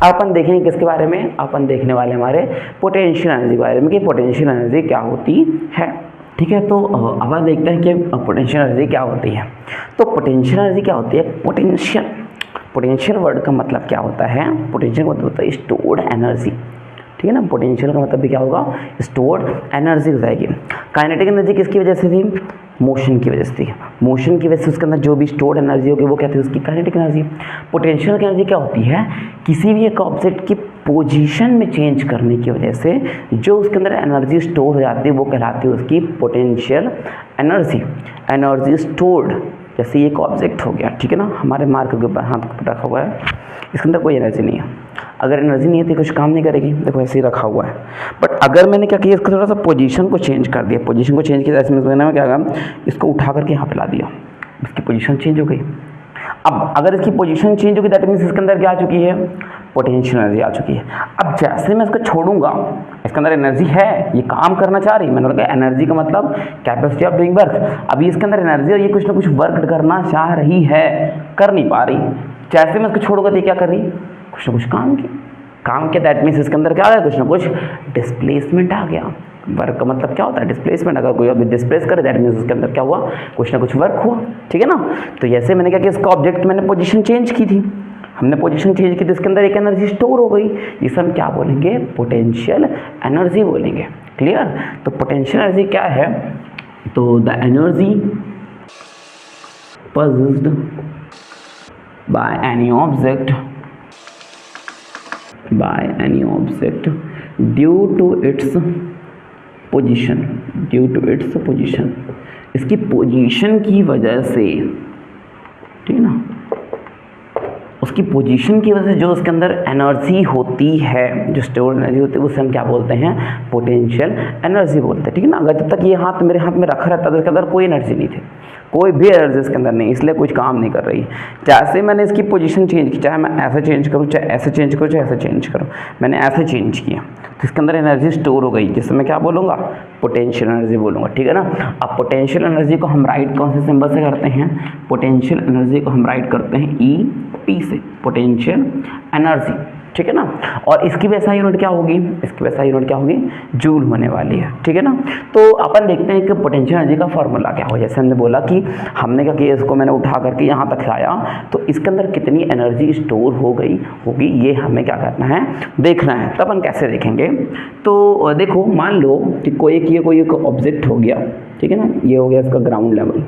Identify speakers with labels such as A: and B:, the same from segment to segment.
A: अपन देखेंगे किसके बारे में, अपन देखने वाले हमारे पोटेंशियल एनर्जी के बारे में कि पोटेंशियल एनर्जी क्या होती है। ठीक है, तो अब देखते हैं कि पोटेंशियल एनर्जी क्या होती है। तो पोटेंशियल एनर्जी क्या होती है, पोटेंशियल वर्ड का मतलब क्या होता है, पोटेंशियल का मतलब होता है स्टोर्ड एनर्जी। ठीक है ना, पोटेंशियल का मतलब भी क्या होगा, स्टोर्ड एनर्जी हो जाएगी। काइनेटिक एनर्जी किसकी वजह से थी, मोशन की वजह से थी। मोशन की वजह से उसके अंदर जो भी स्टोर्ड एनर्जी होगी वो क्या थी, उसकी काइनेटिक एनर्जी। पोटेंशियल एनर्जी क्या होती है, किसी भी एक ऑब्जेक्ट की पोजीशन में चेंज करने की वजह से जो उसके अंदर एनर्जी स्टोर हो जाती है वो कहलाती है उसकी पोटेंशियल एनर्जी। एनर्जी स्टोर्ड, जैसे एक ऑब्जेक्ट हो गया, ठीक है ना, हमारे मार्कर के ऊपर हाथ रखा हुआ है, इसके अंदर कोई एनर्जी नहीं है। अगर एनर्जी नहीं है तो कुछ काम नहीं करेगी, देखो ऐसे ही रखा हुआ है। बट अगर मैंने क्या किया, इसका थोड़ा सा पोजीशन को चेंज कर दिया, पोजीशन को चेंज किया, ऐसे मैंने क्या कहा, इसको उठा करके यहाँ पे ला दिया, इसकी पोजीशन चेंज हो गई। अब अगर इसकी पोजीशन चेंज होगी दैट मीन्स इसके अंदर क्या आ चुकी है, पोटेंशियल एनर्जी आ चुकी है। अब जैसे मैं इसको छोड़ूंगा, इसके अंदर एनर्जी है, ये काम करना चाह रही है, मैंने बोला एनर्जी का मतलब कैपेसिटी ऑफ डूइंग वर्क। अभी इसके अंदर एनर्जी और ये कुछ ना कुछ वर्क करना चाह रही है, कर नहीं पा रही। जैसे मैं इसको छोड़ूंगा तो ये क्या कर रही, कुछ ना कुछ काम किया दैट मीन्स इसके अंदर क्या आ गया, कुछ ना कुछ डिस्प्लेसमेंट आ गया। वर्क का मतलब क्या होता है, डिस्प्लेसमेंट। अगर कोई अभी डिस्प्लेस करे दैट मीन्स उसके अंदर क्या हुआ, कुछ ना कुछ वर्क हुआ। ठीक है ना, तो जैसे मैंने क्या किया, इसका ऑब्जेक्ट मैंने पोजीशन चेंज की थी, हमने पोजीशन चेंज की तो इसके अंदर एक एनर्जी स्टोर हो गई, इसे हम क्या बोलेंगे, पोटेंशियल एनर्जी बोलेंगे। क्लियर, तो पोटेंशियल एनर्जी क्या है, तो the energy possessed by any object due to its position, इसकी पोजीशन की वजह से, ठीक है ना, उसकी पोजीशन की वजह से जो उसके अंदर एनर्जी होती है, जो स्टोर्ड एनर्जी होती है, उसे हम क्या बोलते हैं, पोटेंशियल एनर्जी बोलते हैं। ठीक है ना, अगर जब तक ये हाथ मेरे हाथ में रखा रहता तो इसके अंदर कोई एनर्जी नहीं थी, कोई भी एनर्जी इसके अंदर नहीं, इसलिए कुछ काम नहीं कर रही। जैसे मैंने इसकी पोजीशन चेंज की, चाहे मैं ऐसे चेंज करूँ, चाहे ऐसे चेंज करूँ, चाहे ऐसे चेंज करूँ, मैंने ऐसे चेंज किया तो इसके अंदर एनर्जी स्टोर हो गई, जिससे मैं क्या बोलूँगा, पोटेंशियल एनर्जी बोलूँगा। ठीक है ना, अब पोटेंशियल एनर्जी को हम राइट कौन से सिंबल से करते हैं, पोटेंशियल एनर्जी को हम राइट करते हैं EP से, पोटेंशियल एनर्जी। ठीक है ना, और इसकी वैसा यूनिट क्या होगी, इसकी वैसा यूनिट क्या होगी, जूल होने वाली है। ठीक है ना, तो अपन देखते हैं कि पोटेंशियल एनर्जी का फॉर्मूला क्या हो। जैसे हमने बोला कि हमने क्या किया, इसको मैंने उठा करके यहाँ तक लाया तो इसके अंदर कितनी एनर्जी स्टोर हो गई होगी, ये हमें क्या करना है, देखना है। तब अपन कैसे देखेंगे, तो देखो मान लो कि कोई एक ऑब्जेक्ट हो गया, ठीक है ना, ये हो गया इसका ग्राउंड लेवल,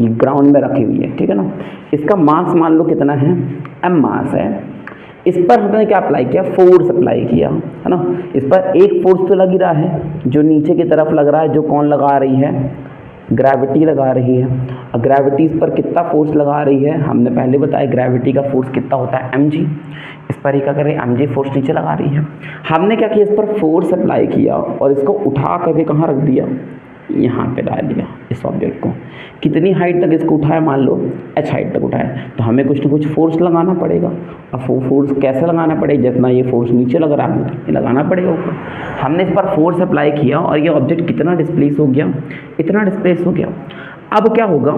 A: ये ग्राउंड में रखी हुई है। ठीक है ना, इसका मास मान लो कितना है, m मास है। इस पर हमने क्या अप्लाई किया, फोर्स अप्लाई किया, है ना। इस पर एक फोर्स तो लग ही रहा है, जो नीचे की तरफ लग रहा है, जो कौन लगा रही है, ग्रेविटी लगा रही है। अब ग्रेविटी इस पर कितना फोर्स लगा रही है, हमने पहले बताया ग्रेविटी का फोर्स कितना होता है, mg। इस पर ही क्या करें, mg फोर्स नीचे लगा रही है। हमने क्या किया, इस पर फोर्स अप्लाई किया और इसको उठा करके कहाँ रख दिया, यहाँ पे डाल दिया इस ऑब्जेक्ट को। कितनी हाइट तक इसको उठाया, मान लो h हाइट तक उठाया, तो हमें कुछ ना कुछ फोर्स लगाना पड़ेगा। अब फोर्स कैसे लगाना पड़ेगा, जितना ये फोर्स नीचे लग रहा है ये लगाना पड़ेगा ऊपर। हमने इस पर फोर्स अप्लाई किया और ये ऑब्जेक्ट कितना डिस्प्लेस हो गया, इतना डिस्प्लेस हो गया। अब क्या होगा,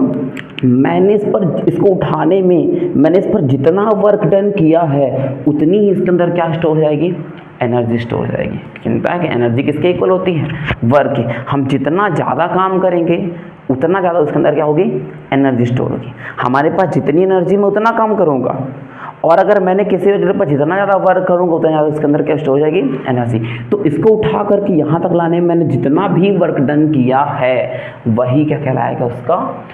A: मैंने इसको उठाने में मैंने इस पर जितना वर्क डन किया है उतनी ही इसके अंदर क्या स्टोर हो जाएगी, एनर्जी स्टोर हो जाएगी। चिंता है कि एनर्जी किसके इक्वल होती है, वर्क की। हम जितना ज़्यादा काम करेंगे उतना ज़्यादा उसके अंदर क्या होगी, एनर्जी स्टोर होगी। हमारे पास जितनी एनर्जी में उतना काम करूँगा, और अगर मैंने किसी वजह पर जितना ज़्यादा वर्क करूँगा उतना ज़्यादा उसके अंदर क्या स्टोर हो जाएगी, एनर्जी। तो इसको उठा करके यहाँ तक लाने में मैंने जितना भी वर्क डन किया है वही क्या कहलाएगा, उसका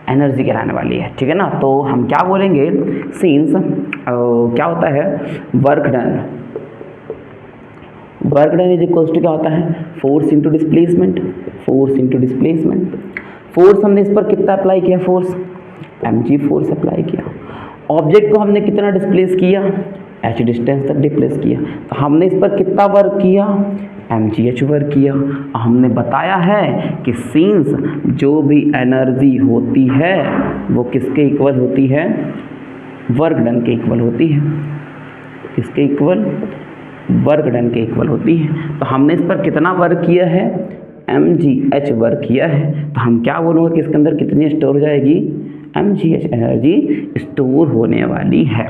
A: एनर्जी कहलाने वाली है। ठीक है ना, तो हम क्या बोलेंगे, सिंस क्या होता है, work done is equals to क्या होता है, फोर्स इंटू डिस्प्लेसमेंट। फोर्स हमने इस पर कितना अप्लाई किया, फोर्स mg फोर्स अप्लाई किया। ऑब्जेक्ट को हमने कितना डिस्प्लेस किया, h डिस्टेंस तक डिस्प्लेस किया, तो हमने इस पर कितना वर्क किया, mgh वर्क किया। हमने बताया है कि सिंस जो भी एनर्जी होती है वो किसके इक्वल होती है, वर्क डन के इक्वल होती है। किसके इक्वल, वर्क डन के इक्वल होती है। तो हमने इस पर कितना वर्क किया है, mgh वर्क किया है, तो हम क्या बोलेंगे कि इसके अंदर कितनी स्टोर हो जाएगी, mgh एनर्जी स्टोर होने वाली है।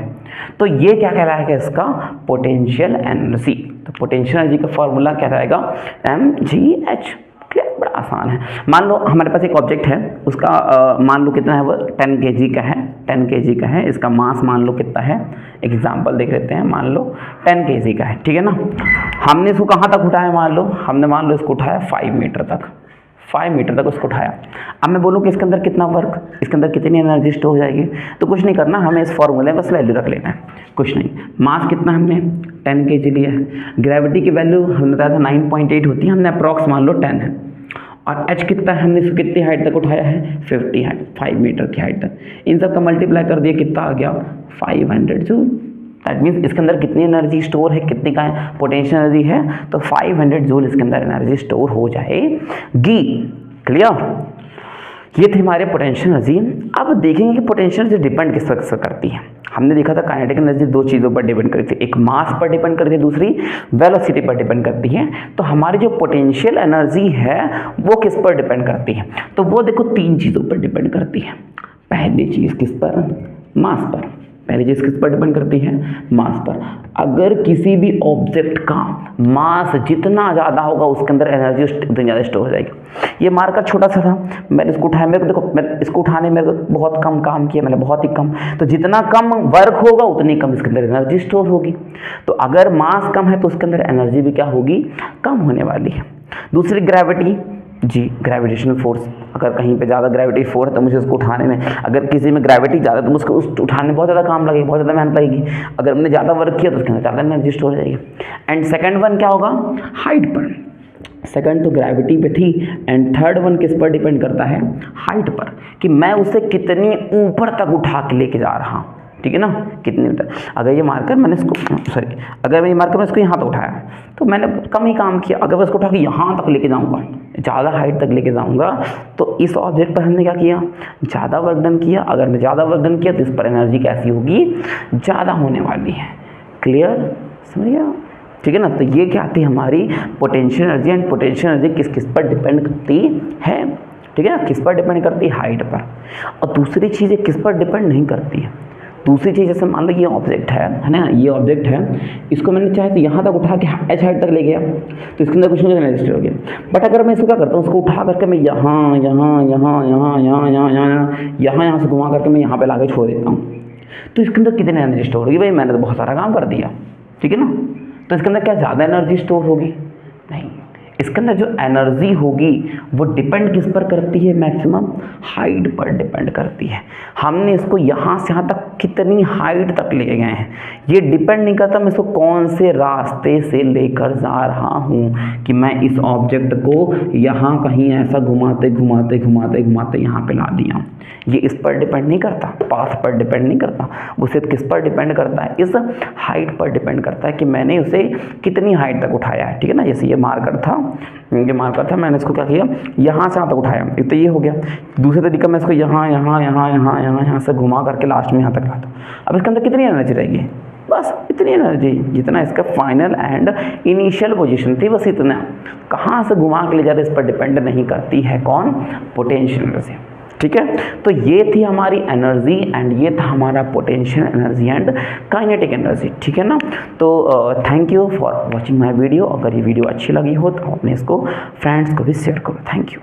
A: तो ये क्या कहलाएगा इसका पोटेंशियल एनर्जी। तो पोटेंशियल एनर्जी का फॉर्मूला क्या रहेगा mgh। बड़ा आसान है। मान लो हमारे पास एक ऑब्जेक्ट है, उसका मान लो कितना है, वो 10 kg का है, 10 kg का है। इसका मास मान लो कितना है, एक एग्जांपल देख लेते हैं। मान लो 10 kg का है, ठीक है ना। हमने इसको कहाँ तक उठाया, मान लो इसको उठाया 5 मीटर तक, 5 मीटर तक उसको उठाया। अब मैं बोलूँ कि इसके अंदर कितना वर्क, इसके अंदर कितनी एनर्जी स्टोर हो जाएगी, तो कुछ नहीं करना, हमें इस फॉर्मूले में बस वैल्यू रख लेना है, कुछ नहीं। मास कितना हमने 10 kg लिया है, ग्रेविटी की वैल्यू हमने बताया था 9.8 होती है, हमने अप्रॉक्स मान लो 10 है, और h कितना है, हमने इसको कितनी हाइट तक उठाया है 50 हाइट, 5 मीटर की हाइट तक। इन सब का मल्टीप्लाई कर दिया, कितना आ गया 500 जूल। दैट मीन्स इसके अंदर कितनी एनर्जी स्टोर है, कितनी का पोटेंशियल एनर्जी है, तो 500 जूल इसके अंदर एनर्जी स्टोर हो जाएगी। क्लियर, ये थी हमारे पोटेंशियल एनर्जी। अब देखेंगे कि पोटेंशियल एनर्जी डिपेंड किस पर करती है। हमने देखा था काइनेटिक एनर्जी दो चीज़ों पर डिपेंड करती है, एक मास पर डिपेंड करती है, दूसरी वेलोसिटी पर डिपेंड करती है। तो हमारी जो पोटेंशियल एनर्जी है वो किस पर डिपेंड करती है, तो वो देखो 3 चीज़ों पर डिपेंड करती है। पहली चीज़ किस पर, मास पर। पहली चीज़ किस पर डिपेंड करती है, मास पर। अगर किसी भी ऑब्जेक्ट का मास जितना ज़्यादा होगा उसके अंदर एनर्जी उतनी ज़्यादा स्टोर हो जाएगी। ये मार्कर छोटा सा था, मैंने इसको उठाया, मेरे को देखो मैं इसको उठाने में बहुत कम काम किया मैंने, बहुत ही कम। तो जितना कम वर्क होगा उतनी कम इसके अंदर एनर्जी स्टोर होगी। तो अगर मास कम है तो उसके अंदर एनर्जी भी क्या होगी, कम होने वाली है। दूसरी ग्रेविटी जी, ग्रेविटेशनल फोर्स। अगर कहीं पे ज़्यादा ग्रेविटी फोर्स है तो मुझे उसको उठाने में, अगर किसी में ग्रेविटी ज़्यादा है तो मुझको उस उठाने में बहुत ज़्यादा काम लगेगा, बहुत ज़्यादा मेहनत लगेगी। अगर हमने ज़्यादा वर्क किया तो उसके अंदर ज़्यादा एनर्जी स्टोर हो जाएगी। एंड सेकंड वन क्या होगा, हाइट पर। सेकंड तो ग्रेविटी पे थी, एंड थर्ड वन किस पर डिपेंड करता है, हाइट पर, कि मैं उसे कितनी ऊपर तक उठा के लेके जा रहा हूँ, ठीक है ना, कितनी ऊपर। अगर ये मार्कर मैंने इसको अगर मैं ये मार्कर मैंने इसको यहाँ तक उठाया तो मैंने कम ही काम किया। अगर मैं इसको उठा के यहाँ तक लेके जाऊँगा, ज़्यादा हाइट तक लेके जाऊँगा, तो इस ऑब्जेक्ट पर हमने क्या किया, ज़्यादा वर्क डन किया। अगर मैं ज़्यादा वर्क डन किया तो इस पर एनर्जी कैसी होगी, ज़्यादा होने वाली है। क्लियर, समझ गया, ठीक है ना। तो ये क्या थी हमारी potential energy. And potential energy किस किस पर डिपेंड करती है, ठीक है ना, किस पर डिपेंड करती है, हाइट पर। और दूसरी चीज़ किस पर डिपेंड नहीं करती है। दूसरी चीज़ जैसे मान लो ये ऑब्जेक्ट है ना, ये ऑब्जेक्ट है, इसको मैंने चाहे तो यहाँ तक उठा के h हाइट तक ले गया तो इसके अंदर कुछ नहीं रजिस्टर हो गया। बट अगर मैं इसको क्या करता हूँ, उसको उठा करके मैं यहाँ से घुमा करके मैं यहाँ पे लाके छोड़ देता हूँ, तो इसके अंदर कितनी एनर्जी स्टोर होगी, भाई मैंने तो बहुत सारा काम कर दिया, ठीक है ना। तो इसके अंदर क्या ज़्यादा एनर्जी स्टोर होगी, नहीं। इसके अंदर जो एनर्जी होगी वो डिपेंड किस पर करती है, मैक्सिमम हाइट पर डिपेंड करती है। हमने इसको यहाँ से यहाँ तक कितनी हाइट तक ले गए हैं, ये डिपेंड नहीं करता मैं इसको कौन से रास्ते से लेकर जा रहा हूँ, कि मैं इस ऑब्जेक्ट को यहाँ कहीं ऐसा घुमाते घुमाते घुमाते घुमाते यहाँ पे ला दिया। ये इस पर डिपेंड नहीं करता, पाथ पर डिपेंड नहीं करता, वो सिर्फ किस पर डिपेंड करता है, इस हाइट पर डिपेंड करता है कि मैंने उसे कितनी हाइट तक उठाया है, ठीक है ना। जैसे ये मार्कर था, मैंने इसको क्या किया, यहाँ से यहाँ तक उठाया, एक तो ये हो गया। दूसरे तरीका मैं इसको यहाँ से घुमा करके लास्ट में यहाँ तक लाता। अब इसके अंदर कितनी एनर्जी रहेगी, बस इतनी एनर्जी जितना इसका फाइनल एंड इनिशियल पोजीशन थी, बस इतना। कहाँ से घुमा के ले जा रहे इस पर डिपेंड नहीं करती है कौन, पोटेंशियल एनर्जी, ठीक है। तो ये थी हमारी एनर्जी एंड ये था हमारा potential energy and kinetic energy, ठीक है ना। तो thank you for watching my video. अगर ये वीडियो अच्छी लगी हो तो अपने इसको फ्रेंड्स को भी शेयर करो। Thank you.